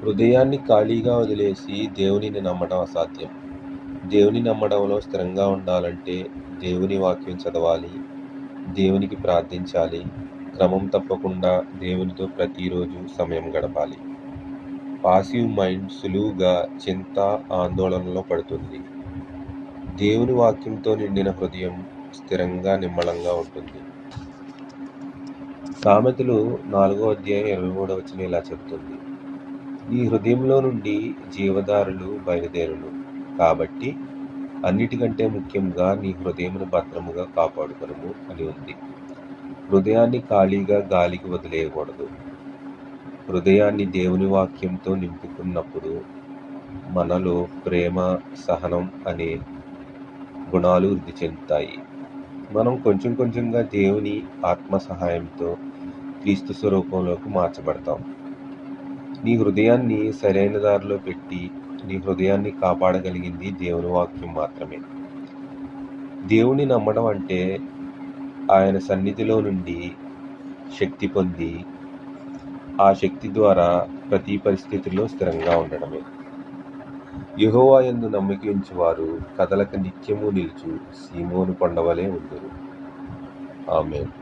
హృదయాన్ని ఖాళీగా వదిలేసి దేవునిని నమ్మడం అసాధ్యం. దేవుని నమ్మడంలో స్థిరంగా ఉండాలంటే దేవుని వాక్యం చదవాలి, దేవునికి ప్రార్థించాలి, క్రమం తప్పకుండా దేవునితో ప్రతిరోజు సమయం గడపాలి. పాసివ్ మైండ్ సులువుగా చింత, ఆందోళనలో పడుతుంది. దేవుని వాక్యంతో నిండిన హృదయం స్థిరంగా, నిమ్మళంగా ఉంటుంది. సామెతలు 4:23 ఇలా చెప్తుంది: నీ హృదయంలో నుండి జీవధారలు బయలుదేరును, కాబట్టి అన్నిటికంటే ముఖ్యంగా నీ హృదయమును భద్రముగా కాపాడుకొనుము అని ఉంది. హృదయాన్ని ఖాళీగా గాలికి వదిలేయకూడదు. హృదయాన్ని దేవుని వాక్యంతో నింపుకున్నప్పుడు మనలో ప్రేమ, సహనం అనే గుణాలు వృద్ధి చెందుతాయి. మనం కొంచెం కొంచెంగా దేవుని ఆత్మ సహాయంతో క్రీస్తు స్వరూపంలోకి మార్చబడతాం. నీ హృదయాన్ని సరైన దారిలో పెట్టి నీ హృదయాన్ని కాపాడగలిగింది దేవుని వాక్యం మాత్రమే. దేవుని నమ్మడం అంటే ఆయన సన్నిధిలో నుండి శక్తి పొంది ఆ శక్తి ద్వారా ప్రతి పరిస్థితిలో స్థిరంగా ఉండడమే. యెహోవా యందు నమ్మిక ఉంచువారు కదలక నిత్యము నిలుచు సీమోను కొండవలే ఉందురు. ఆమేన్.